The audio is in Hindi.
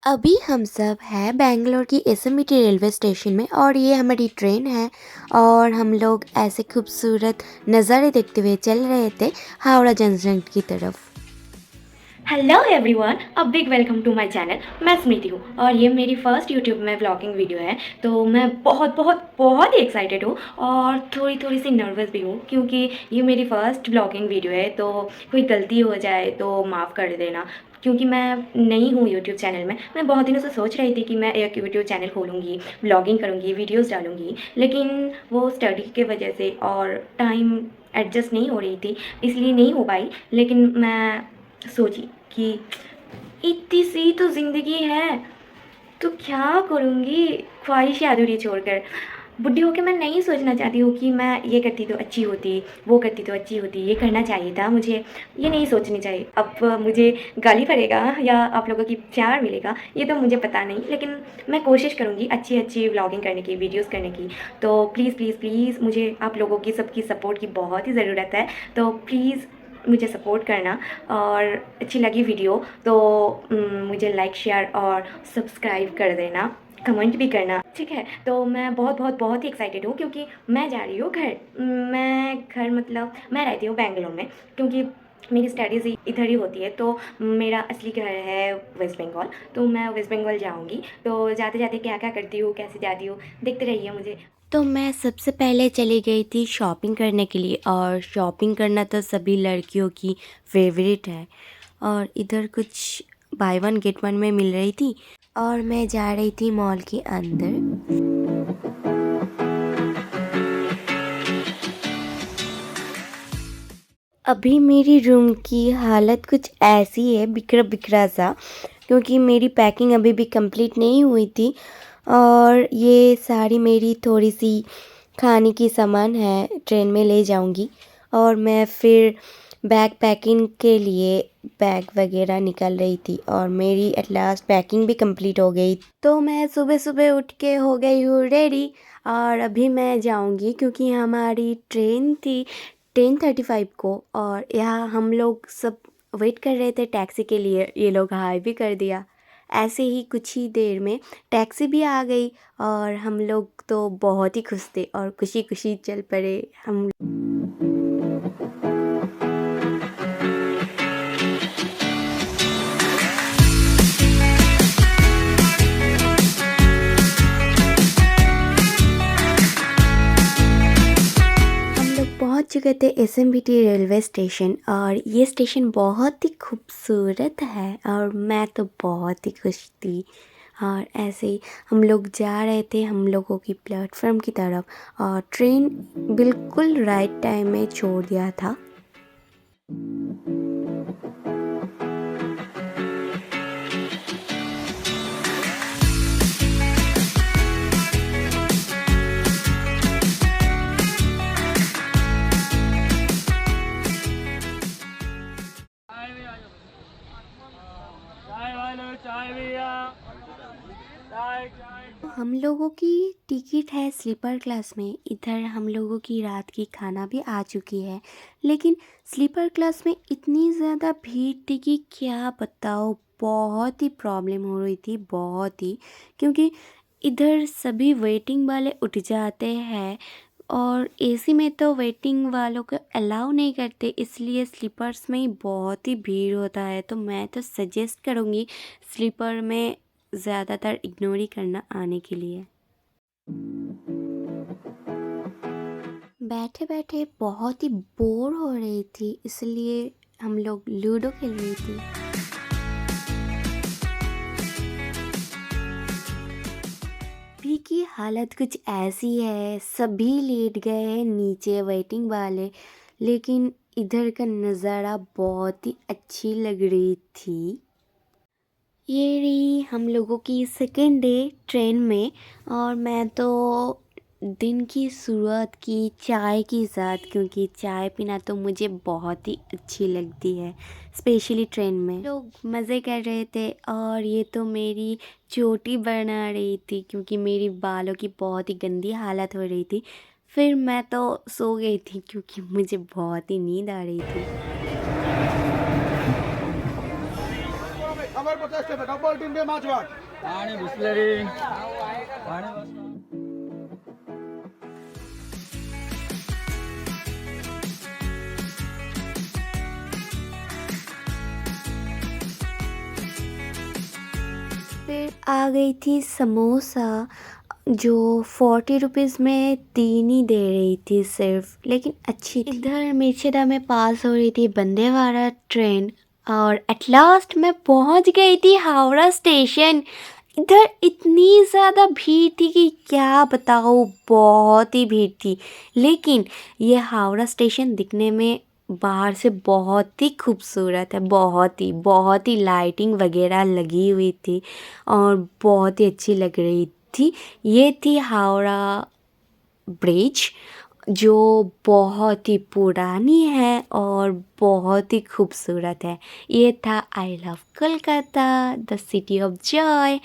अभी हम सब हैं बैंगलोर की एसएमटी रेलवे स्टेशन में और ये हमारी ट्रेन है। और हम लोग ऐसे खूबसूरत नज़ारे देखते हुए चल रहे थे हावड़ा जंक्शन की तरफ। Hello everyone, a big welcome to my channel. मैं स्मृति हूँ और ये मेरी फर्स्ट यूट्यूब में व्लॉगिंग वीडियो है। तो मैं बहुत बहुत बहुत ही एक्साइटेड हूँ और थोड़ी थोड़ी सी नर्वस भी हूँ क्योंकि ये मेरी फर्स्ट व्लॉगिंग वीडियो है। तो कोई गलती हो जाए तो माफ़ कर देना क्योंकि मैं नई हूँ यूट्यूब चैनल में। मैं बहुत दिनों से सोच रही थी कि मैं एक यूट्यूब चैनल खोलूँगी, व्लॉगिंग करूँगी, वीडियोज़ डालूँगी, लेकिन वो स्टडी के वजह से और टाइम एडजस्ट नहीं हो रही थी, इसलिए नहीं हो पाई। लेकिन मैं सोची कि इतनी सी तो ज़िंदगी है, तो क्या करूँगी ख्वाहिशें अधूरी छोड़कर। बुढ़ी होकर मैं नहीं सोचना चाहती हूँ कि मैं ये करती तो अच्छी होती, वो करती तो अच्छी होती, ये करना चाहिए था मुझे, ये नहीं सोचनी चाहिए। अब मुझे गाली पड़ेगा या आप लोगों की प्यार मिलेगा ये तो मुझे पता नहीं, लेकिन मैं कोशिश करूँगी अच्छी अच्छी व्लॉगिंग करने की, वीडियोज़ करने की। तो प्लीज़ प्लीज़ प्लीज़ मुझे आप लोगों की सबकी सपोर्ट की बहुत ही ज़रूरत है। तो प्लीज़ मुझे सपोर्ट करना। और अच्छी लगी वीडियो तो मुझे लाइक शेयर और सब्सक्राइब कर देना, कमेंट भी करना, ठीक है। तो मैं बहुत बहुत बहुत ही एक्साइटेड हूँ क्योंकि मैं जा रही हूँ घर। मैं घर मतलब मैं रहती हूँ बेंगलोर में क्योंकि मेरी स्टडीज़ इधर ही होती है। तो मेरा असली घर है वेस्ट बंगाल। तो मैं वेस्ट बंगाल जाऊँगी। तो जाते जाते क्या क्या करती हूँ, कैसे जाती हूँ, देखते रहिए मुझे। तो मैं सबसे पहले चली गई थी शॉपिंग करने के लिए और शॉपिंग करना तो सभी लड़कियों की फेवरेट है। और इधर कुछ बाय वन गेट वन में मिल रही थी और मैं जा रही थी मॉल के अंदर। अभी मेरी रूम की हालत कुछ ऐसी है, बिखरा बिखरा सा, क्योंकि मेरी पैकिंग अभी भी कंप्लीट नहीं हुई थी। और ये सारी मेरी थोड़ी सी खाने की सामान है, ट्रेन में ले जाऊंगी। और मैं फिर बैग पैकिंग के लिए बैग वगैरह निकाल रही थी और मेरी एट लास्ट पैकिंग भी कंप्लीट हो गई। तो मैं सुबह सुबह उठ के हो गई हूँ रेडी और अभी मैं जाऊंगी क्योंकि हमारी ट्रेन थी 10:35 को। और यहाँ हम लोग सब वेट कर रहे थे टैक्सी के लिए, ये लोग हाई भी कर दिया। ऐसे ही कुछ ही देर में टैक्सी भी आ गई और हम लोग तो बहुत ही खुश थे और खुशी खुशी चल पड़े हम। हम लोग पहुंच चुके थे एसएमबीटी रेलवे स्टेशन और ये स्टेशन बहुत ही खूबसूरत है और मैं तो बहुत ही खुश थी। और ऐसे ही हम लोग जा रहे थे हम लोगों की प्लेटफॉर्म की तरफ और ट्रेन बिल्कुल राइट टाइम में छोड़ दिया था। चाय वाले चाय भैया, चाय चाय। हम लोगों की टिकट है स्लीपर क्लास में। इधर हम लोगों की रात की खाना भी आ चुकी है, लेकिन स्लीपर क्लास में इतनी ज़्यादा भीड़ थी कि क्या बताओ, बहुत ही प्रॉब्लम हो रही थी, बहुत ही। क्योंकि इधर सभी वेटिंग वाले उठ जाते हैं और एसी में तो वेटिंग वालों को अलाउ नहीं करते, इसलिए स्लीपर्स में ही बहुत ही भीड़ होता है। तो मैं तो सजेस्ट करूँगी स्लीपर में ज़्यादातर इग्नोर ही करना आने के लिए। बैठे बैठे बहुत ही बोर हो रही थी, इसलिए हम लोग लूडो खेल रही थी। अभी की हालत कुछ ऐसी है, सभी लेट गए हैं नीचे वेटिंग वाले, लेकिन इधर का नज़ारा बहुत ही अच्छी लग रही थी। ये रही हम लोगों की सेकेंड डे ट्रेन में और मैं तो दिन की शुरुआत की चाय के साथ, क्योंकि चाय पीना तो मुझे बहुत ही अच्छी लगती है, स्पेशली ट्रेन में। लोग मज़े कर रहे थे और ये तो मेरी चोटी बना रही थी क्योंकि मेरी बालों की बहुत ही गंदी हालत हो रही थी। फिर मैं तो सो गई थी क्योंकि मुझे बहुत ही नींद आ रही थी। डबल टीम पे मैच वाट पाणी बिस्लरी पाणी फिर आ गई थी समोसा जो 40 रुपीज़ में 3 ही दे रही थी सिर्फ, लेकिन अच्छी थी। इधर मिर्चेदा में पास हो रही थी वंदे भारत ट्रेन और एट लास्ट मैं पहुंच गई थी हावड़ा स्टेशन। इधर इतनी ज़्यादा भीड़ थी कि क्या बताऊँ, बहुत ही भीड़ थी। लेकिन ये हावड़ा स्टेशन दिखने में बाहर से बहुत ही खूबसूरत है, बहुत ही लाइटिंग वगैरह लगी हुई थी और बहुत ही अच्छी लग रही थी। ये थी हावड़ा ब्रिज जो बहुत ही पुरानी है और बहुत ही खूबसूरत है। ये था I love Kolkata, the city of Joy.